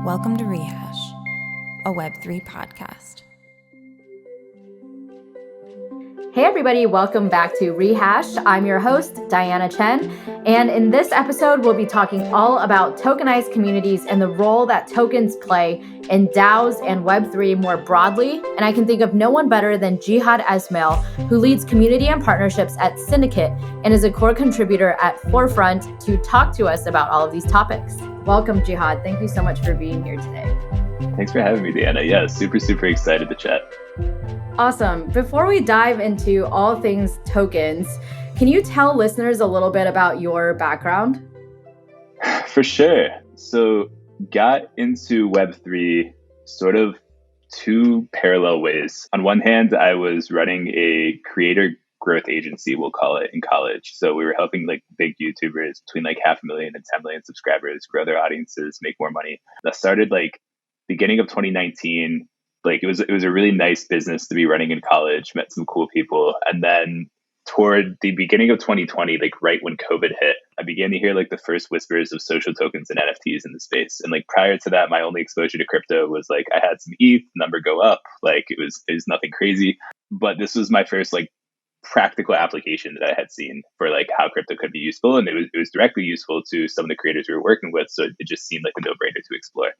Welcome to Rehash, a Web3 podcast. Hey everybody, welcome back to Rehash. I'm your host, Diana Chen, and in this episode, we'll be talking all about tokenized communities and the role that tokens play in DAOs and Web3 more broadly. And I can think of no one better than Jihad Esmail, who leads community and partnerships at Syndicate and is a core contributor at Forefront to talk to us about all of these topics. Welcome, Jihad. Thank you so much for being here today. Thanks for having me, Diana. Yeah, super excited to chat. Awesome. Before we dive into all things tokens, can you tell listeners a little bit about your background? For sure. So got into Web3 sort of two parallel ways. On one hand, I was running a creator growth agency, we'll call it, in college. So we were helping like big YouTubers between like 500,000 and 10 million subscribers grow their audiences, make more money. That started like beginning of 2019. Like it was a really nice business to be running in college, met some cool people. And then toward the beginning of 2020, like right when COVID hit, I began to hear like the first whispers of social tokens and NFTs in the space. And like prior to that, my only exposure to crypto was like I had some ETH, number go up. Like it was nothing crazy. But this was my first like practical application that I had seen for like how crypto could be useful. And it was directly useful to some of the creators we were working with. So it just seemed like a no-brainer to explore.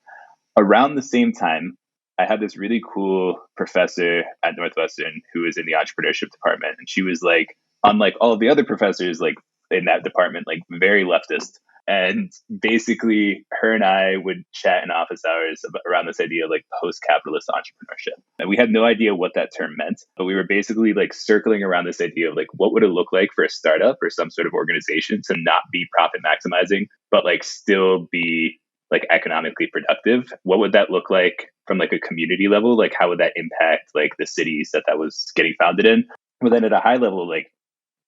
Around the same time, I had this really cool professor at Northwestern who was in the entrepreneurship department. And she was like, unlike all of the other professors, like in that department, like very leftist. And basically her and I would chat in office hours around this idea of like post-capitalist entrepreneurship. And we had no idea what that term meant, but we were basically like circling around this idea of like, what would it look like for a startup or some sort of organization to not be profit maximizing, but like still be like economically productive? What would that look like from like a community level? Like how would that impact like the cities that was getting founded in? But then at a high level, like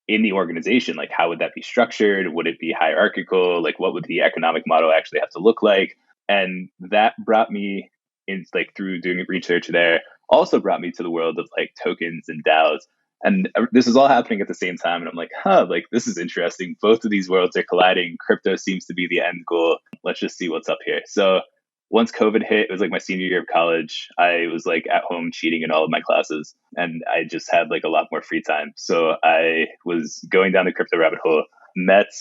in the organization, like how would that be structured? Would it be hierarchical? Like what would the economic model actually have to look like? And that brought me in, like through doing research there, also brought me to the world of like tokens and DAOs. And this is all happening at the same time. And I'm like, like this is interesting. Both of these worlds are colliding. Crypto seems to be the end goal. Let's just see what's up here. So once COVID hit, it was like my senior year of college. I was like at home cheating in all of my classes and I just had like a lot more free time. So I was going down the crypto rabbit hole, met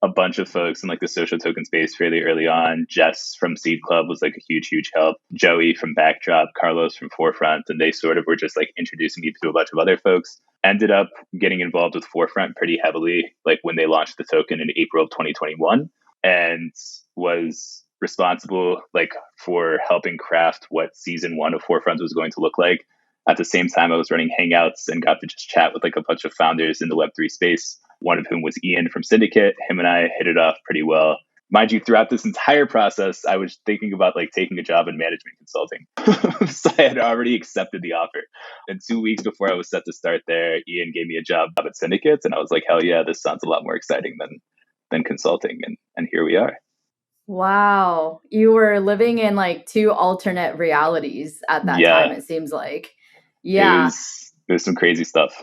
a bunch of folks in like the social token space fairly early on. Jess from Seed Club was like a huge help. Joey from Backdrop, Carlos from Forefront, and they sort of were just like introducing me to a bunch of other folks. Ended up getting involved with Forefront pretty heavily, like when they launched the token in April of 2021, and was responsible like for helping craft what season 1 of Forefront was going to look like. At the same time, I was running Hangouts and got to just chat with like a bunch of founders in the Web3 space, one of whom was Ian from Syndicate. Him and I hit it off pretty well. Mind you, throughout this entire process, I was thinking about like taking a job in management consulting. So I had already accepted the offer. And 2 weeks before I was set to start there, Ian gave me a job at Syndicate. And I was like, hell yeah, this sounds a lot more exciting than consulting. And here we are. Wow. You were living in like two alternate realities at that time, it seems like. Yeah. It was some crazy stuff.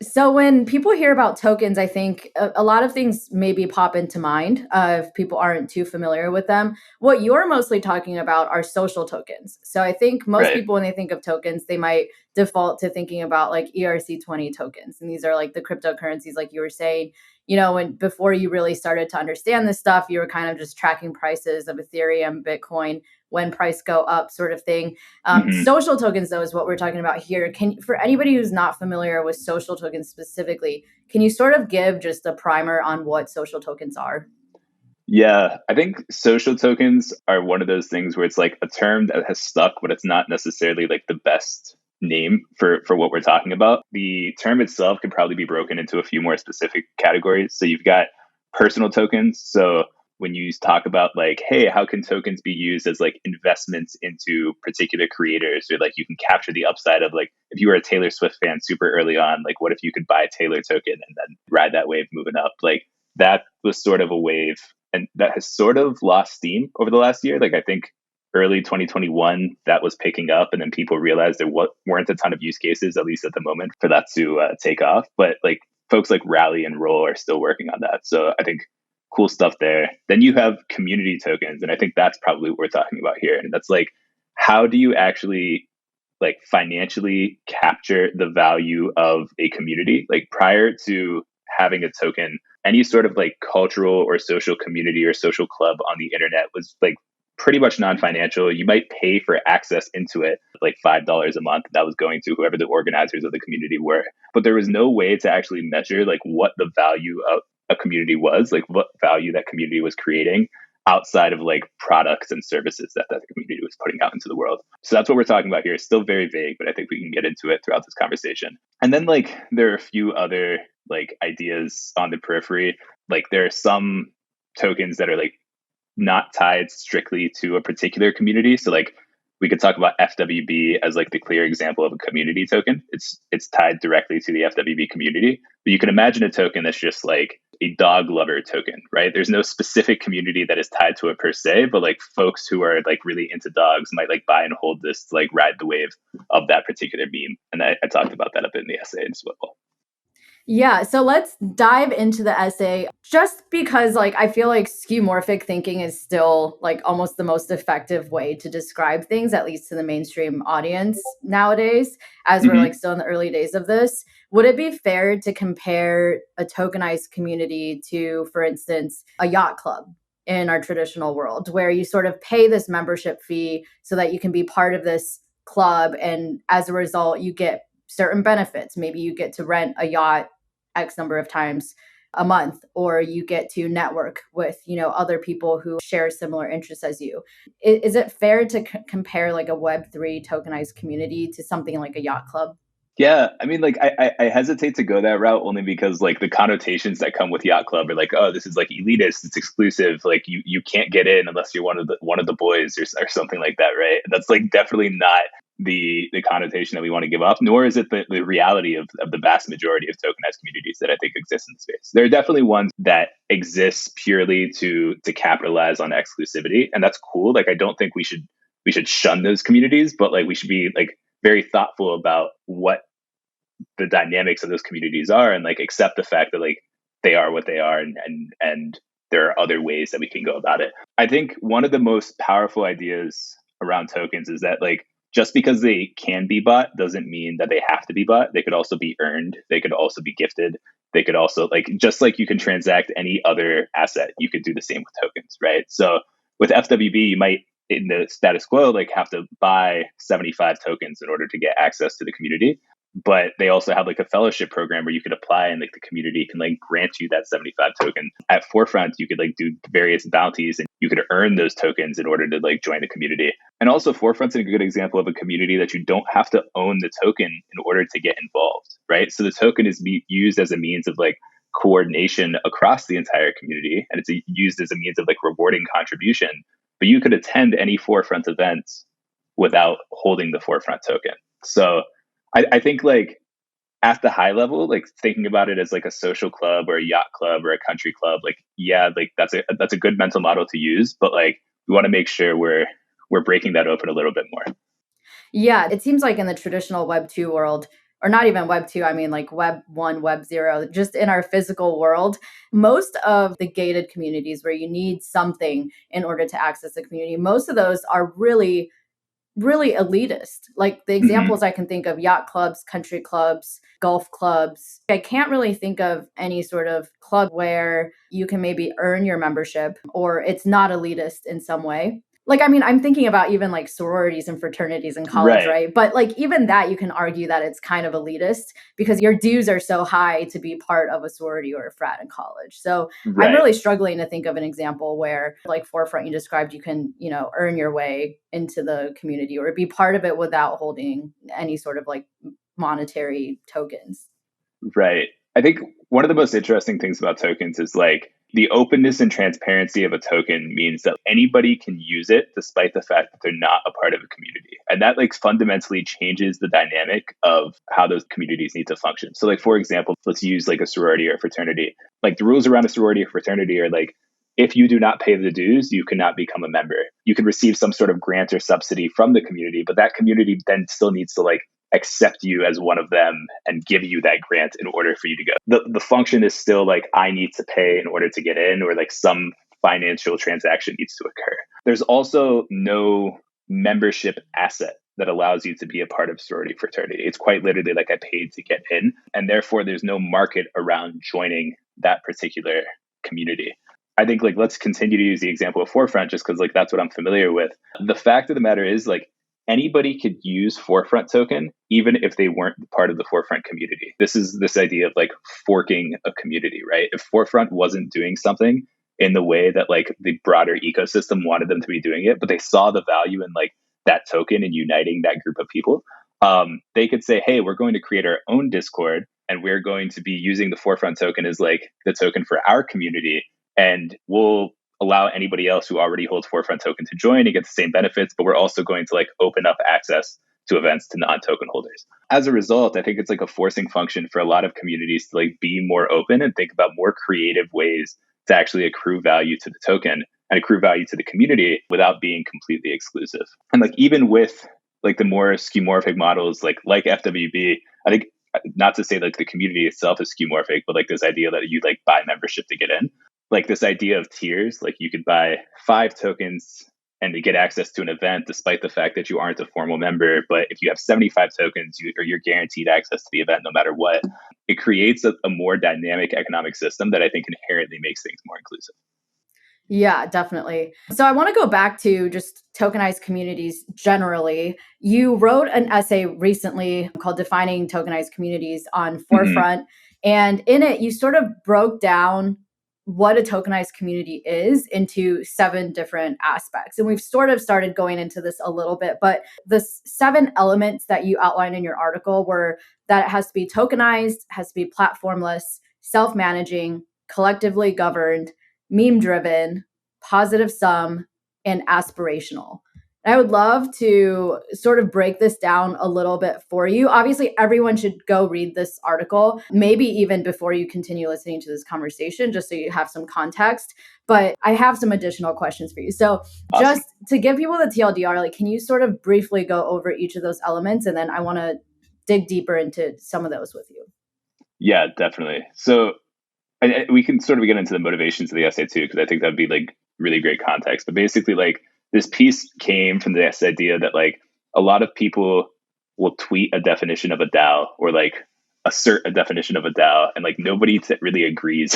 So when people hear about tokens, I think a lot of things maybe pop into mind if people aren't too familiar with them. What you're mostly talking about are social tokens. So I think most people, when they think of tokens, they might default to thinking about like ERC20 tokens. And these are like the cryptocurrencies, like you were saying, you know, when before you really started to understand this stuff, you were kind of just tracking prices of Ethereum, Bitcoin, when price go up sort of thing. Social tokens, though, is what we're talking about here. For anybody who's not familiar with social tokens specifically, can you sort of give just a primer on what social tokens are? Yeah, I think social tokens are one of those things where it's like a term that has stuck, but it's not necessarily like the best name for what we're talking about. The term itself can probably be broken into a few more specific categories. So you've got personal tokens. So when you talk about like, hey, how can tokens be used as like investments into particular creators, or like you can capture the upside of like, if you were a Taylor Swift fan super early on, like what if you could buy a Taylor token and then ride that wave moving up? Like that was sort of a wave, and that has sort of lost steam over the last year. Like I think early 2021, that was picking up, and then people realized there weren't a ton of use cases, at least at the moment, for that to take off. But like folks like Rally and Roll are still working on that. So I think cool stuff there. Then you have community tokens. And I think that's probably what we're talking about here. And that's like, how do you actually like financially capture the value of a community? Like prior to having a token, any sort of like cultural or social community or social club on the internet was like pretty much non-financial. You might pay for access into it, like $5 a month. That was going to whoever the organizers of the community were. But there was no way to actually measure like what the value of a community was, like what value that community was creating outside of like products and services that that community was putting out into the world. So that's what we're talking about here. It's still very vague, but I think we can get into it throughout this conversation. And then like there are a few other like ideas on the periphery. Like there are some tokens that are like not tied strictly to a particular community. So like we could talk about FWB as like the clear example of a community token. It's tied directly to the FWB community. But you can imagine a token that's just like a dog lover token, right? There's no specific community that is tied to it per se, but like folks who are like really into dogs might like buy and hold this to like ride the wave of that particular meme. And I talked about that a bit in the essay as well. Yeah, so let's dive into the essay just because like I feel like skeuomorphic thinking is still like almost the most effective way to describe things, at least to the mainstream audience nowadays, as we're like still in the early days of this. Would it be fair to compare a tokenized community to, for instance, a yacht club in our traditional world, where you sort of pay this membership fee so that you can be part of this club, and as a result, you get certain benefits. Maybe you get to rent a yacht X number of times a month, or you get to network with, you know, other people who share similar interests as you. Is it fair to compare like a Web3 tokenized community to something like a yacht club? Yeah, I mean, like I hesitate to go that route only because like the connotations that come with Yacht Club are like, oh, this is like elitist, it's exclusive, like you can't get in unless you're one of the boys or something like that, right? That's like definitely not the connotation that we want to give up, nor is it the reality of the vast majority of tokenized communities that I think exist in the space. There are definitely ones that exist purely to capitalize on exclusivity, and that's cool. Like I don't think we should shun those communities, but like we should be like very thoughtful about what the dynamics of those communities are, and like accept the fact that like they are what they are, and there are other ways that we can go about it. I think one of the most powerful ideas around tokens is that like just because they can be bought doesn't mean that they have to be bought. They could also be earned. They could also be gifted. They could also like, just like you can transact any other asset, you could do the same with tokens, right? So with FWB, you might in the status quo like have to buy 75 tokens in order to get access to the community. But they also have like a fellowship program where you could apply and like the community can like grant you that 75 token. At Forefront, you could like do various bounties and you could earn those tokens in order to like join the community. And also Forefront's a good example of a community that you don't have to own the token in order to get involved, right? So the token is used as a means of like coordination across the entire community. And it's used as a means of like rewarding contribution. But you could attend any Forefront events without holding the Forefront token. So I think like at the high level, like thinking about it as like a social club or a yacht club or a country club, like, yeah, like that's a good mental model to use, but like we want to make sure we're breaking that open a little bit more. Yeah, it seems like in the traditional Web 2 world, or not even Web 2, I mean like Web 1, Web 0, just in our physical world, most of the gated communities where you need something in order to access the community, most of those are really elitist. Like the examples I can think of, yacht clubs, country clubs, golf clubs. I can't really think of any sort of club where you can maybe earn your membership or it's not elitist in some way. Like, I mean, I'm thinking about even like sororities and fraternities in college, right? But like even that, you can argue that it's kind of elitist because your dues are so high to be part of a sorority or a frat in college. So I'm really struggling to think of an example where like Forefront you described, you can, you know, earn your way into the community or be part of it without holding any sort of like monetary tokens. Right. I think one of the most interesting things about tokens is like the openness and transparency of a token means that anybody can use it despite the fact that they're not a part of a community. And that like fundamentally changes the dynamic of how those communities need to function. So like, for example, let's use like a sorority or a fraternity. Like the rules around a sorority or fraternity are like, if you do not pay the dues, you cannot become a member. You can receive some sort of grant or subsidy from the community, but that community then still needs to like accept you as one of them and give you that grant in order for you to go. The function is still like, I need to pay in order to get in, or like some financial transaction needs to occur. There's also no membership asset that allows you to be a part of sorority fraternity. It's quite literally like I paid to get in, and therefore there's no market around joining that particular community. I think like, let's continue to use the example of Forefront just because like that's what I'm familiar with. The fact of the matter is like, anybody could use Forefront token, even if they weren't part of the Forefront community. This is this idea of like forking a community, right? If Forefront wasn't doing something in the way that like the broader ecosystem wanted them to be doing it, but they saw the value in like that token and uniting that group of people, they could say, hey, we're going to create our own Discord and we're going to be using the Forefront token as like the token for our community. And we'll allow anybody else who already holds Forefront token to join and get the same benefits, but we're also going to like open up access to events to non-token holders. As a result, I think it's like a forcing function for a lot of communities to like be more open and think about more creative ways to actually accrue value to the token and accrue value to the community without being completely exclusive. And like, even with like the more skeuomorphic models, like FWB, I think, not to say like the community itself is skeuomorphic, but like this idea that you like buy membership to get in, like this idea of tiers, like you could buy 5 tokens and to get access to an event, despite the fact that you aren't a formal member. But if you have 75 tokens, you're guaranteed access to the event no matter what. It creates a more dynamic economic system that I think inherently makes things more inclusive. Yeah, definitely. So I want to go back to just tokenized communities generally. You wrote an essay recently called Defining Tokenized Communities on Forefront. And in it, you sort of broke down what a tokenized community is into 7 different aspects. And we've sort of started going into this a little bit, but the 7 elements that you outlined in your article were that it has to be tokenized, has to be platformless, self-managing, collectively governed, meme driven, positive sum, and aspirational. And I would love to sort of break this down a little bit for you. Obviously, everyone should go read this article, maybe even before you continue listening to this conversation, just so you have some context. But I have some additional questions for you. So just to give people the TLDR, like, can you sort of briefly go over each of those elements? And then I want to dig deeper into some of those with you. Yeah, definitely. So we can sort of get into the motivations of the essay too, because I think that'd be like really great context. But basically, like, this piece came from this idea that like a lot of people will tweet a definition of a DAO or like assert a definition of a DAO, and like nobody really agrees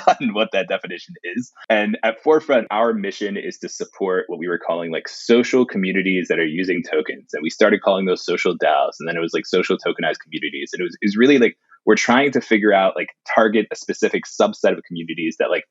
on what that definition is. And at Forefront, our mission is to support what we were calling like social communities that are using tokens. And we started calling those social DAOs, and then it was like social tokenized communities. And it was really like, we're trying to figure out, like, target a specific subset of communities that like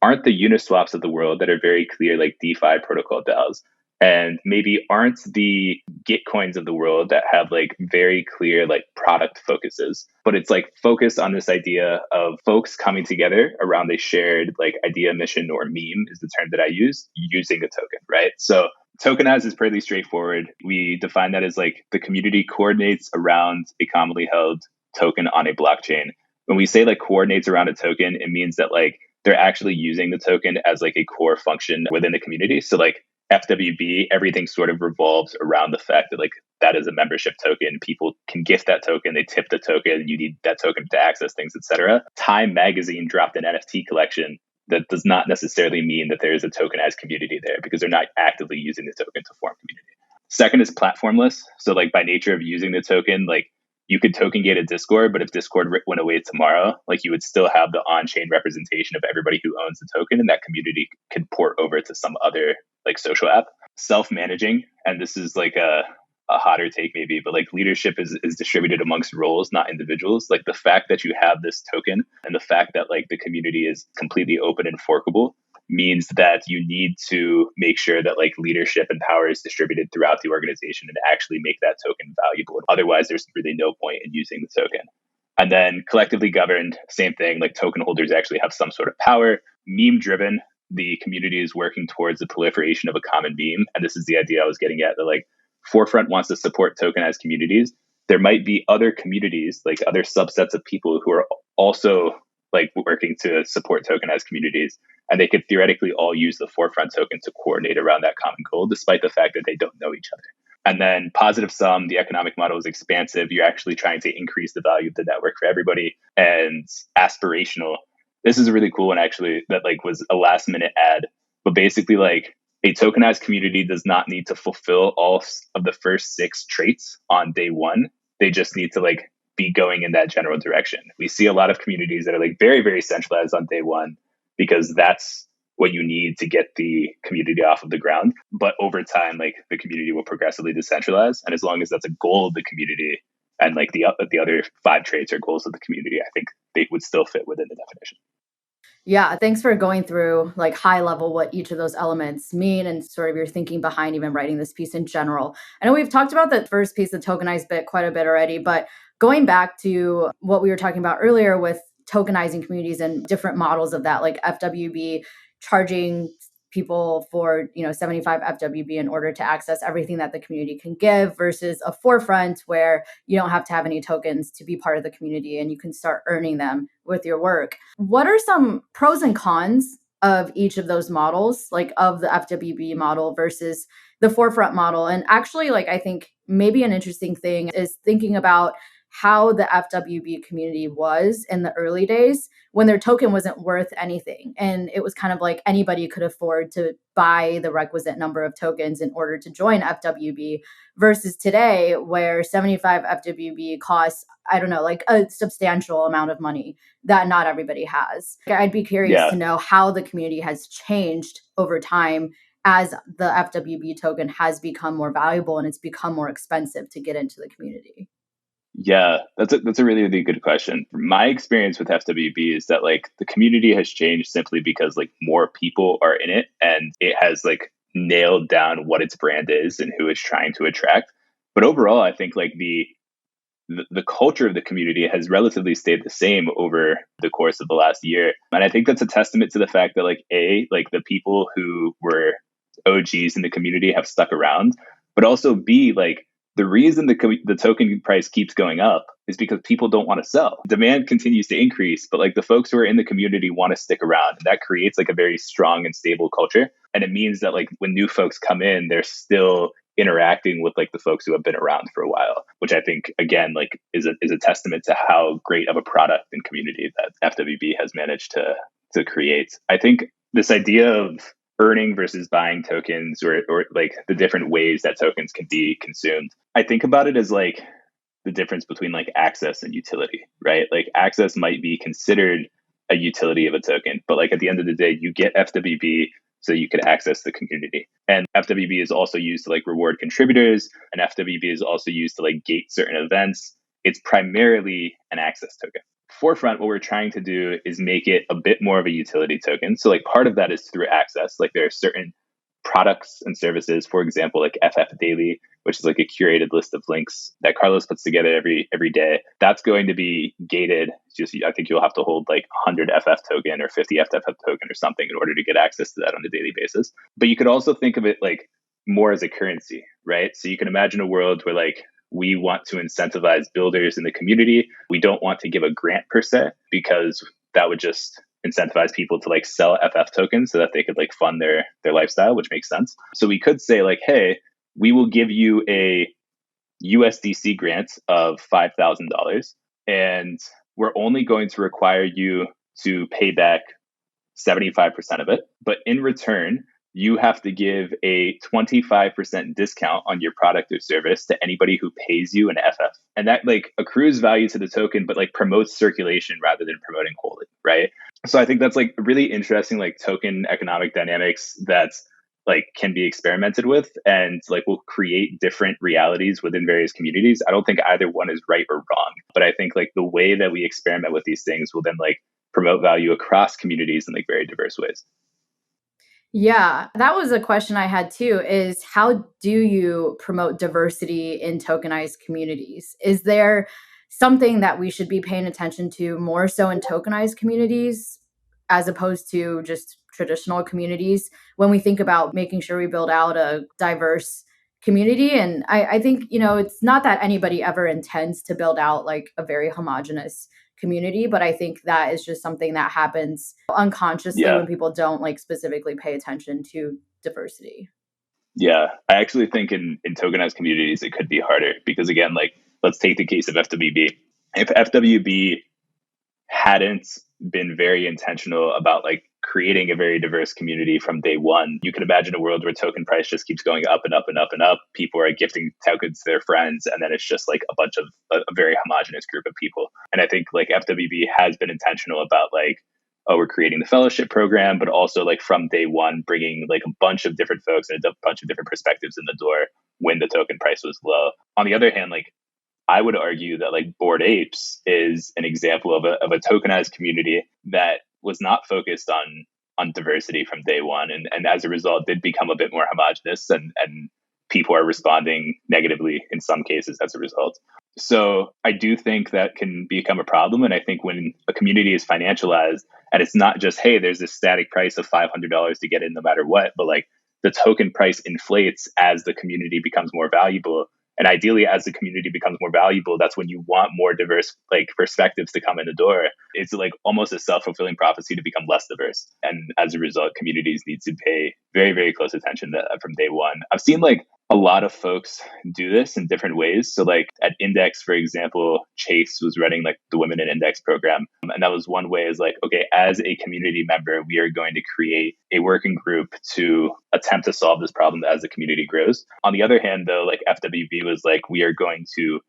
aren't the Uniswaps of the world, that are very clear like DeFi protocol DAOs, and maybe aren't the Gitcoins of the world that have like very clear like product focuses, but it's like focused on this idea of folks coming together around a shared like idea, mission, or meme is the term that I use, using a token, right? So Tokenized is pretty straightforward. We define that as like the community coordinates around a commonly held token on a blockchain. When we say like coordinates around a token, it means that like they're actually using the token as like a core function within the community. So like FWB, everything sort of revolves around the fact that like that is a membership token. People can gift that token, they tip the token, you need that token to access things, etc. Time Magazine dropped an NFT collection. That does not necessarily mean that there is a tokenized community there, because they're not actively using the token to form community. Second is platformless. So like by nature of using the token, like you could token gate a Discord, but if Discord went away tomorrow, like you would still have the on-chain representation of everybody who owns the token, and that community could port over to some other like social app. Self-managing, and this is like a hotter take maybe, but like leadership is distributed amongst roles, not individuals. Like the fact that you have this token and the fact that like the community is completely open and forkable means that you need to make sure that like leadership and power is distributed throughout the organization and actually make that token valuable. Otherwise, there's really no point in using the token. And then collectively governed, same thing, like token holders actually have some sort of power. Meme driven, the community is working towards the proliferation of a common meme. And this is the idea I was getting at, that like Forefront wants to support tokenized communities. There might be other communities, like other subsets of people who are also like working to support tokenized communities. And they could theoretically all use the Forefront token to coordinate around that common goal, despite the fact that they don't know each other. And then positive sum, the economic model is expansive. You're actually trying to increase the value of the network for everybody. And aspirational, this is a really cool one actually that like was a last minute ad, but basically like a tokenized community does not need to fulfill all of the first 6 traits on day one. They just need to like be going in that general direction. We see a lot of communities that are like very, very centralized on day one because that's what you need to get the community off of the ground. But over time, like the community will progressively decentralize. And as long as that's a goal of the community and like the other 5 traits are goals of the community, I think they would still fit within the definition. Yeah, thanks for going through like high level what each of those elements mean and sort of your thinking behind even writing this piece in general. I know we've talked about the first piece, the tokenized bit, quite a bit already, but going back to what we were talking about earlier with tokenizing communities and different models of that, like FWB charging people for 75 FWB in order to access everything that the community can give versus a Forefront where you don't have to have any tokens to be part of the community and you can start earning them with your work. What are some pros and cons of each of those models, like of the FWB model versus the Forefront model? And actually, like I think maybe an interesting thing is thinking about how the FWB community was in the early days when their token wasn't worth anything. And it was kind of like anybody could afford to buy the requisite number of tokens in order to join FWB versus today where 75 FWB costs, I don't know, like a substantial amount of money that not everybody has. I'd be curious to know how the community has changed over time as the FWB token has become more valuable and it's become more expensive to get into the community. Yeah, that's a really, really good question. My experience with FWB is that like the community has changed simply because like more people are in it and it has like nailed down what its brand is and who it's trying to attract. But overall, I think like the culture of the community has relatively stayed the same over the course of the last year. And I think that's a testament to the fact that like like the people who were OGs in the community have stuck around, but also B, like the reason the token price keeps going up is because people don't want to sell. Demand continues to increase, but like the folks who are in the community want to stick around. And that creates like a very strong and stable culture. And it means that like when new folks come in, they're still interacting with like the folks who have been around for a while, which I think again like is a testament to how great of a product and community that FWB has managed to create. I think this idea of earning versus buying tokens or like the different ways that tokens can be consumed. I think about it as like the difference between like access and utility, right? Like access might be considered a utility of a token, but like at the end of the day, you get FWB so you could access the community. And FWB is also used to like reward contributors, and FWB is also used to like gate certain events. It's primarily an access token. Forefront, what we're trying to do is make it a bit more of a utility token. So like part of that is through access. Like there are certain products and services, for example, like FF Daily, which is like a curated list of links that Carlos puts together every day. That's going to be gated. Just I think you'll have to hold like 100 FF token or 50 FF token or something in order to get access to that on a daily basis. But you could also think of it like more as a currency, right? So you can imagine a world where like we want to incentivize builders in the community. We don't want to give a grant per se because that would just incentivize people to like sell FF tokens so that they could like fund their lifestyle, which makes sense. So we could say like, hey, we will give you a USDC grant of $5,000 and we're only going to require you to pay back 75% of it. But in return, you have to give a 25% discount on your product or service to anybody who pays you an FF. And that like accrues value to the token, but like promotes circulation rather than promoting holding, right? So I think that's like really interesting, like token economic dynamics that's like can be experimented with and like will create different realities within various communities. I don't think either one is right or wrong, but I think like the way that we experiment with these things will then like promote value across communities in like very diverse ways. Yeah, that was a question I had too, is how do you promote diversity in tokenized communities? Is there something that we should be paying attention to more so in tokenized communities as opposed to just traditional communities when we think about making sure we build out a diverse community? And I think, it's not that anybody ever intends to build out like a very homogenous community, but I think that is just something that happens unconsciously when people don't like specifically pay attention to diversity. Yeah, I actually think in tokenized communities, it could be harder because again, like let's take the case of FWB. If FWB hadn't been very intentional about like creating a very diverse community from day one, you can imagine a world where token price just keeps going up and up and up and up. People are gifting tokens to their friends, and then it's just like a bunch of a very homogenous group of people. And I think like FWB has been intentional about like, oh, we're creating the fellowship program, but also like from day one, bringing like a bunch of different folks and a bunch of different perspectives in the door when the token price was low. On the other hand, like I would argue that like Bored Apes is an example of a tokenized community that was not focused on diversity from day one, and as a result did become a bit more homogenous, and people are responding negatively in some cases as a result. So I do think that can become a problem, and I think when a community is financialized and it's not just, hey, there's this static price of $500 to get in no matter what, but like the token price inflates as the community becomes more valuable. And ideally, as the community becomes more valuable, that's when you want more diverse like perspectives to come in the door. It's like almost a self-fulfilling prophecy to become less diverse. And as a result, communities need to pay very, very close attention to that from day one. I've seen like a lot of folks do this in different ways. So like at Index, for example, Chase was running like the Women in Index program. And that was one way is like, okay, as a community member, we are going to create a working group to attempt to solve this problem as the community grows. On the other hand, though, like FWB was like, we are going to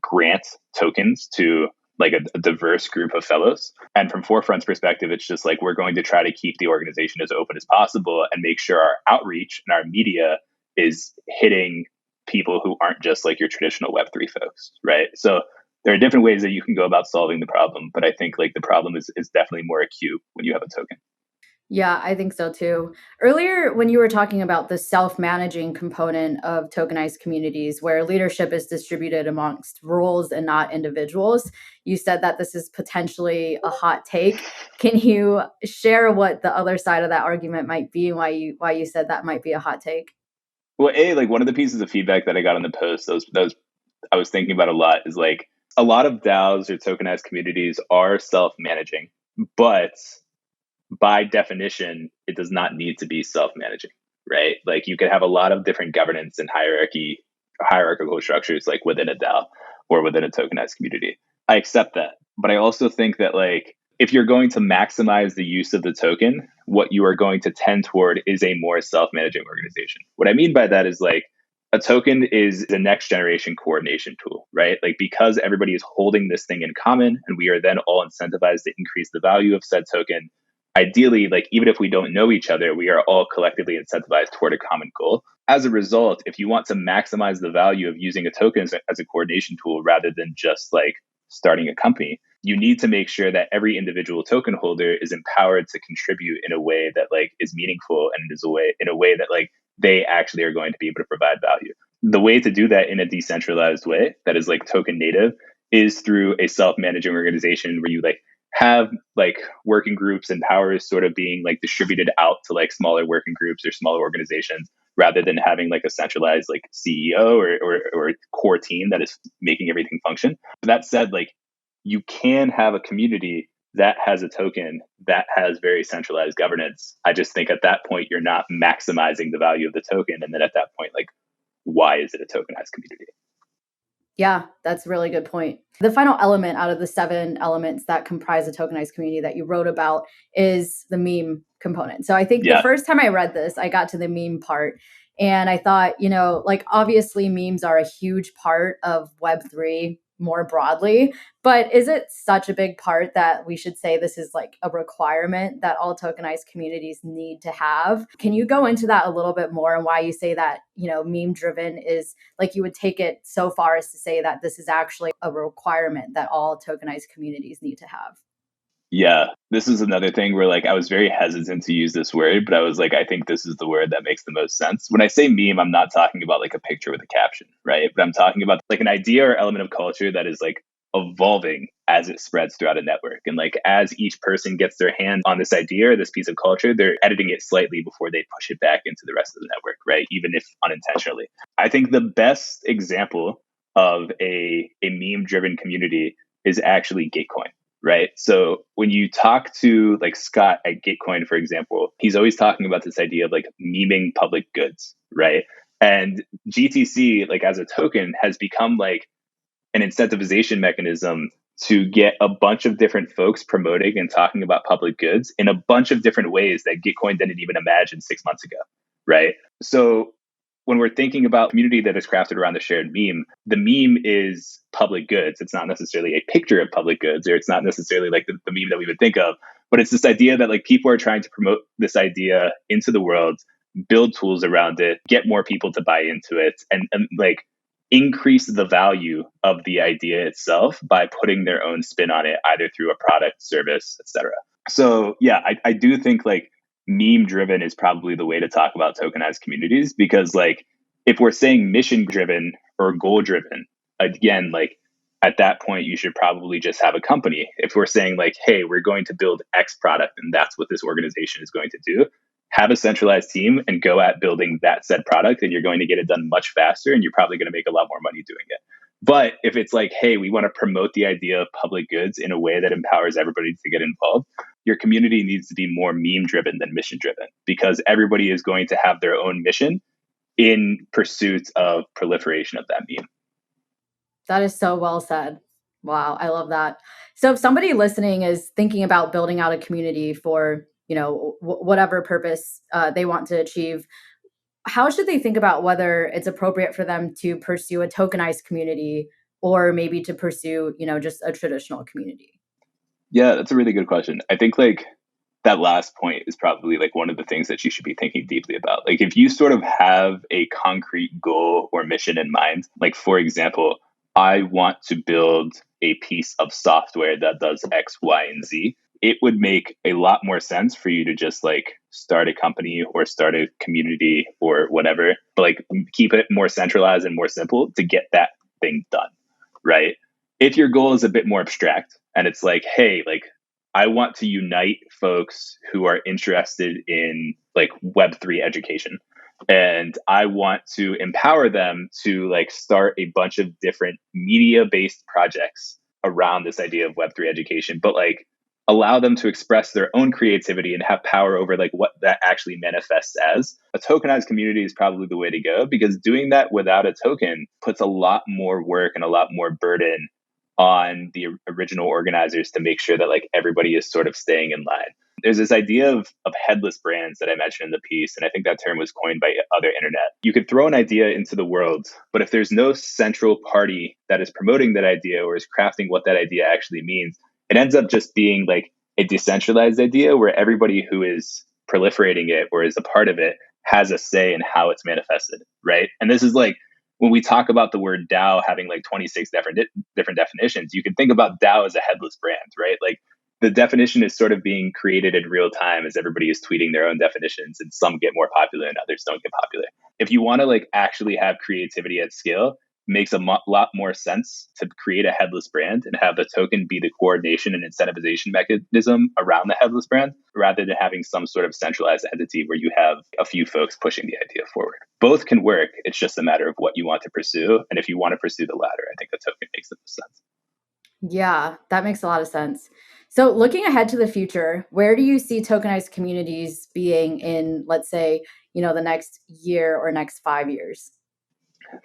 grant tokens to like a diverse group of fellows. And from Forefront's perspective, it's just like, we're going to try to keep the organization as open as possible and make sure our outreach and our media is hitting people who aren't just like your traditional Web3 folks, right? So there are different ways that you can go about solving the problem, but I think like the problem is definitely more acute when you have a token. Yeah, I think so too. Earlier, when you were talking about the self-managing component of tokenized communities, where leadership is distributed amongst roles and not individuals, you said that this is potentially a hot take. Can you share what the other side of that argument might be, and why you said that might be a hot take? Well, like one of the pieces of feedback that I got on the post, those I was thinking about a lot, is like a lot of DAOs or tokenized communities are self-managing, but by definition, it does not need to be self-managing, right? Like you could have a lot of different governance and hierarchical structures like within a DAO or within a tokenized community. I accept that. But I also think that like if you're going to maximize the use of the token, what you are going to tend toward is a more self-managing organization. What I mean by that is like a token is the next generation coordination tool, right? Like because everybody is holding this thing in common and we are then all incentivized to increase the value of said token. Ideally, like even if we don't know each other, we are all collectively incentivized toward a common goal. As a result, if you want to maximize the value of using a token as a coordination tool rather than just like starting a company, you need to make sure that every individual token holder is empowered to contribute in a way that like is meaningful and in a way that like they actually are going to be able to provide value. The way to do that in a decentralized way that is like token native is through a self-managing organization where you like have like working groups and powers sort of being like distributed out to like smaller working groups or smaller organizations rather than having like a centralized like CEO or core team that is making everything function. But that said, like you can have a community that has a token that has very centralized governance. I just think at that point, you're not maximizing the value of the token. And then at that point, like, why is it a tokenized community? Yeah, that's a really good point. The final element out of the 7 elements that comprise a tokenized community that you wrote about is the meme component. So I think the first time I read this, I got to the meme part and I thought, like obviously memes are a huge part of Web3 more broadly, but is it such a big part that we should say this is like a requirement that all tokenized communities need to have? Can you go into that a little bit more and why you say that, meme driven is like you would take it so far as to say that this is actually a requirement that all tokenized communities need to have? Yeah, this is another thing where like I was very hesitant to use this word, but I was like, I think this is the word that makes the most sense. When I say meme, I'm not talking about like a picture with a caption, right? But I'm talking about like an idea or element of culture that is like evolving as it spreads throughout a network. And like as each person gets their hand on this idea or this piece of culture, they're editing it slightly before they push it back into the rest of the network, right? Even if unintentionally. I think the best example of a meme driven community is actually Gitcoin. right? So when you talk to like Scott at Gitcoin, for example, he's always talking about this idea of like memeing public goods, right? And GTC, like as a token, has become like an incentivization mechanism to get a bunch of different folks promoting and talking about public goods in a bunch of different ways that Gitcoin didn't even imagine 6 months ago, right? So when we're thinking about community that is crafted around the shared meme, the meme is public goods. It's not necessarily a picture of public goods, or it's not necessarily like the meme that we would think of, but it's this idea that like people are trying to promote this idea into the world, build tools around it, get more people to buy into it, and like increase the value of the idea itself by putting their own spin on it, either through a product, service, etc. So yeah, I do think like meme driven is probably the way to talk about tokenized communities, because like if we're saying mission driven or goal driven, again, like at that point you should probably just have a company. If we're saying like, hey, we're going to build X product and that's what this organization is going to do, have a centralized team and go at building that said product, and you're going to get it done much faster and you're probably going to make a lot more money doing it. But if it's like, hey, we want to promote the idea of public goods in a way that empowers everybody to get involved, your community needs to be more meme driven than mission driven, because everybody is going to have their own mission in pursuit of proliferation of that meme. That is so well said. Wow, I love that. So if somebody listening is thinking about building out a community for, whatever purpose they want to achieve, how should they think about whether it's appropriate for them to pursue a tokenized community or maybe to pursue, just a traditional community? Yeah, that's a really good question. I think like that last point is probably like one of the things that you should be thinking deeply about. Like if you sort of have a concrete goal or mission in mind, like for example, I want to build a piece of software that does X, Y, and Z, it would make a lot more sense for you to just like start a company or start a community or whatever, but like keep it more centralized and more simple to get that thing done, right? If your goal is a bit more abstract and it's like, hey, like I want to unite folks who are interested in like Web3 education, and I want to empower them to like start a bunch of different media based projects around this idea of Web3 education, but like allow them to express their own creativity and have power over like what that actually manifests as. A tokenized community is probably the way to go, because doing that without a token puts a lot more work and a lot more burden on the original organizers to make sure that like everybody is sort of staying in line. There's this idea of headless brands that I mentioned in the piece, and I think that term was coined by other internet. You could throw an idea into the world, but if there's no central party that is promoting that idea or is crafting what that idea actually means, it ends up just being like a decentralized idea where everybody who is proliferating it or is a part of it has a say in how it's manifested, right? And this is like when we talk about the word DAO having like 26 different definitions, you can think about DAO as a headless brand, right? Like the definition is sort of being created in real time as everybody is tweeting their own definitions, and some get more popular and others don't get popular. If you want to like actually have creativity at scale, it makes a lot more sense to create a headless brand and have the token be the coordination and incentivization mechanism around the headless brand, rather than having some sort of centralized entity where you have a few folks pushing the idea forward. Both can work. It's just a matter of what you want to pursue. And if you want to pursue the latter, I think the token makes the most sense. Yeah, that makes a lot of sense. So looking ahead to the future, where do you see tokenized communities being in, let's say, the next year or next 5 years?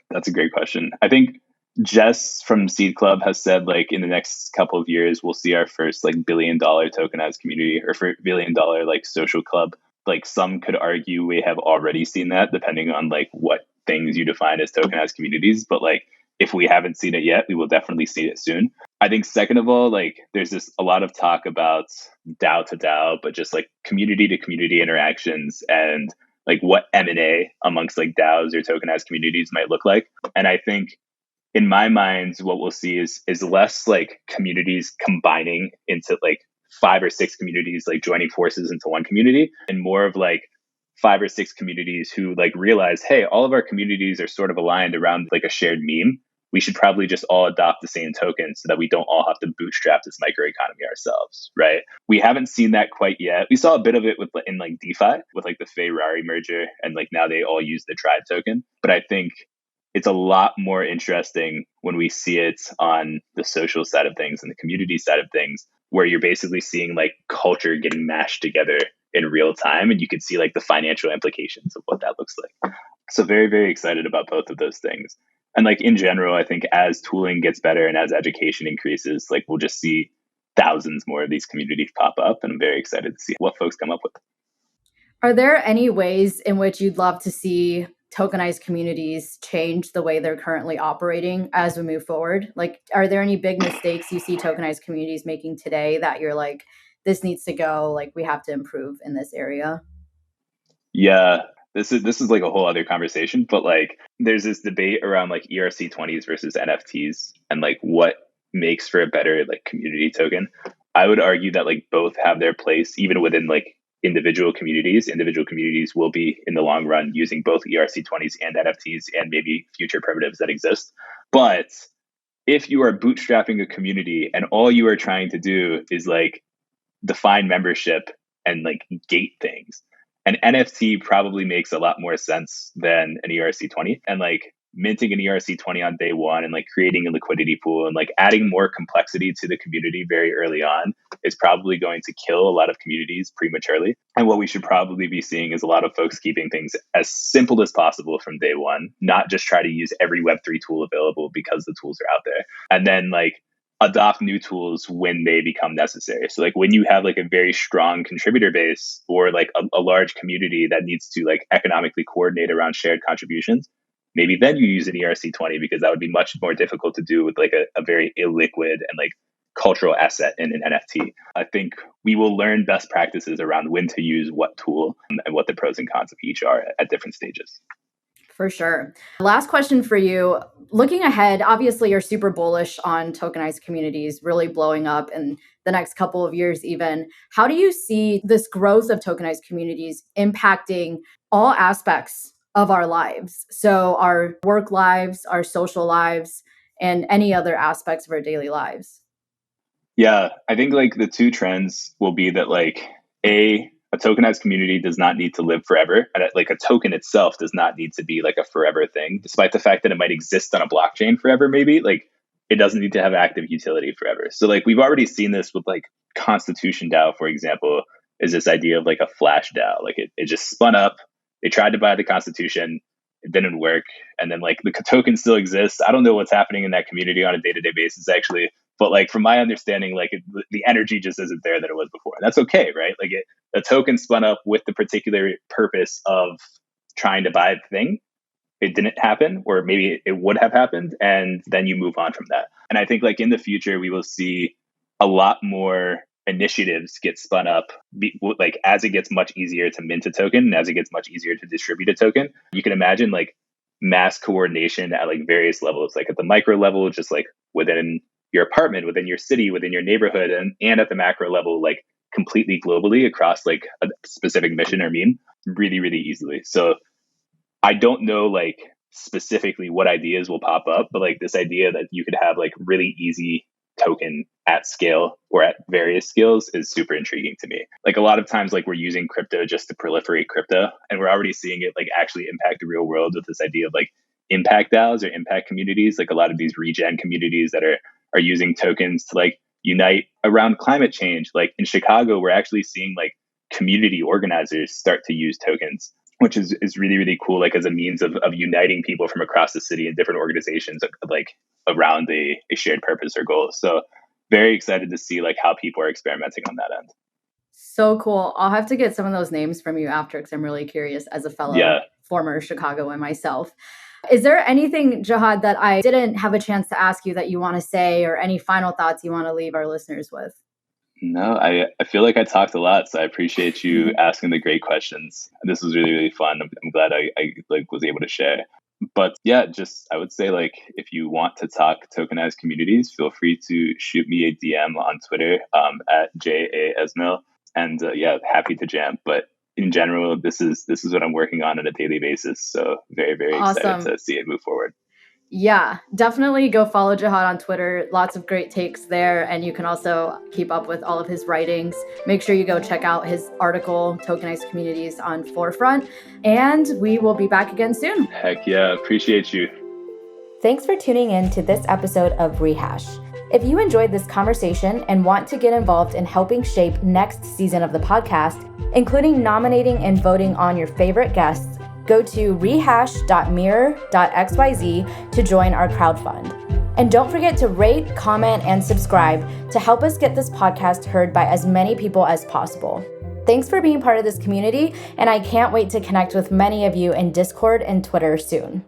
That's a great question. I think Jess from Seed Club has said like in the next couple of years, we'll see our first like $1 billion tokenized community, or for $1 billion like social club. Like some could argue we have already seen that, depending on like what things you define as tokenized communities. But like if we haven't seen it yet, we will definitely see it soon. I think second of all, like there's this a lot of talk about DAO to DAO, but just like community to community interactions and like what M&A amongst like DAOs or tokenized communities might look like. And I think in my mind, what we'll see is less like communities combining into like 5 or 6 communities, like joining forces into one community, and more of like 5 or 6 communities who like realize, hey, all of our communities are sort of aligned around like a shared meme. We should probably just all adopt the same token so that we don't all have to bootstrap this microeconomy ourselves, right? We haven't seen that quite yet. We saw a bit of it in like DeFi with like the Ferrari merger, and like now they all use the Tribe token. But I think it's a lot more interesting when we see it on the social side of things and the community side of things, where you're basically seeing like culture getting mashed together in real time, and you could see like the financial implications of what that looks like. So very, very excited about both of those things. And like in general, I think as tooling gets better and as education increases, like we'll just see thousands more of these communities pop up, and I'm very excited to see what folks come up with. Are there any ways in which you'd love to see tokenized communities change the way they're currently operating as we move forward? Like, are there any big mistakes you see tokenized communities making today that you're like, this needs to go, like we have to improve in this area? Yeah, this is like a whole other conversation, but like there's this debate around like ERC20s versus NFTs and like what makes for a better like community token. I would argue that like both have their place even within like individual communities. Individual communities will be in the long run using both ERC20s and NFTs and maybe future primitives that exist. But if you are bootstrapping a community and all you are trying to do is like define membership and like gate things, an NFT probably makes a lot more sense than an ERC20. And like minting an ERC20 on day one and like creating a liquidity pool and like adding more complexity to the community very early on is probably going to kill a lot of communities prematurely. And what we should probably be seeing is a lot of folks keeping things as simple as possible from day one, not just try to use every Web3 tool available because the tools are out there. And then like adopt new tools when they become necessary. So like when you have like a very strong contributor base or like a large community that needs to like economically coordinate around shared contributions, maybe then you use an ERC20 because that would be much more difficult to do with like a very illiquid and like cultural asset in an NFT. I think we will learn best practices around when to use what tool and what the pros and cons of each are at different stages. For sure. Last question for you. Looking ahead, obviously you're super bullish on tokenized communities really blowing up in the next couple of years even. How do you see this growth of tokenized communities impacting all aspects of our lives? So our work lives, our social lives, and any other aspects of our daily lives? Yeah, I think like the two trends will be that like a tokenized community does not need to live forever, and like a token itself does not need to be like a forever thing, despite the fact that it might exist on a blockchain forever. Maybe like it doesn't need to have active utility forever. So like we've already seen this with like Constitution DAO, for example, is this idea of like a flash DAO. Like it just spun up. They tried to buy the Constitution. It didn't work. And then like the token still exists. I don't know what's happening in that community on a day-to-day basis actually. But like from my understanding, like the energy just isn't there that it was before. And that's okay, right? Like the token spun up with the particular purpose of trying to buy the thing. It didn't happen, or maybe it would have happened, and then you move on from that. And I think like in the future, we will see a lot more initiatives get spun up, like as it gets much easier to mint a token and as it gets much easier to distribute a token. You can imagine like mass coordination at like various levels, like at the micro level, just like within your apartment, within your city, within your neighborhood, and at the macro level, like completely globally across like a specific mission or meme really, really easily. So I don't know like specifically what ideas will pop up, but like this idea that you could have like really easy token at scale or at various scales is super intriguing to me. Like a lot of times like we're using crypto just to proliferate crypto, and we're already seeing it like actually impact the real world with this idea of like impact DAOs or impact communities, like a lot of these regen communities that are using tokens to like unite around climate change. Like in Chicago, we're actually seeing like community organizers start to use tokens, which is really, really cool, like as a means of uniting people from across the city and different organizations like around a shared purpose or goal. So very excited to see like how people are experimenting on that end. So cool. I'll have to get some of those names from you after because I'm really curious as a fellow former Chicagoan myself. Is there anything, Jihad, that I didn't have a chance to ask you that you want to say, or any final thoughts you want to leave our listeners with? No, I feel like I talked a lot, so I appreciate you asking the great questions. This was really, really fun. I'm glad I like was able to share. But yeah, just I would say like if you want to talk tokenized communities, feel free to shoot me a DM on Twitter at Jihad Esmail, and yeah, happy to jam. But in general, this is what I'm working on a daily basis. So very, very excited to see it move forward. Yeah, definitely go follow Jihad on Twitter. Lots of great takes there. And you can also keep up with all of his writings. Make sure you go check out his article, Tokenized Communities, on Forefront. And we will be back again soon. Heck yeah, appreciate you. Thanks for tuning in to this episode of Rehash. If you enjoyed this conversation and want to get involved in helping shape next season of the podcast, including nominating and voting on your favorite guests, go to rehash.mirror.xyz to join our crowdfund. And don't forget to rate, comment, and subscribe to help us get this podcast heard by as many people as possible. Thanks for being part of this community, and I can't wait to connect with many of you in Discord and Twitter soon.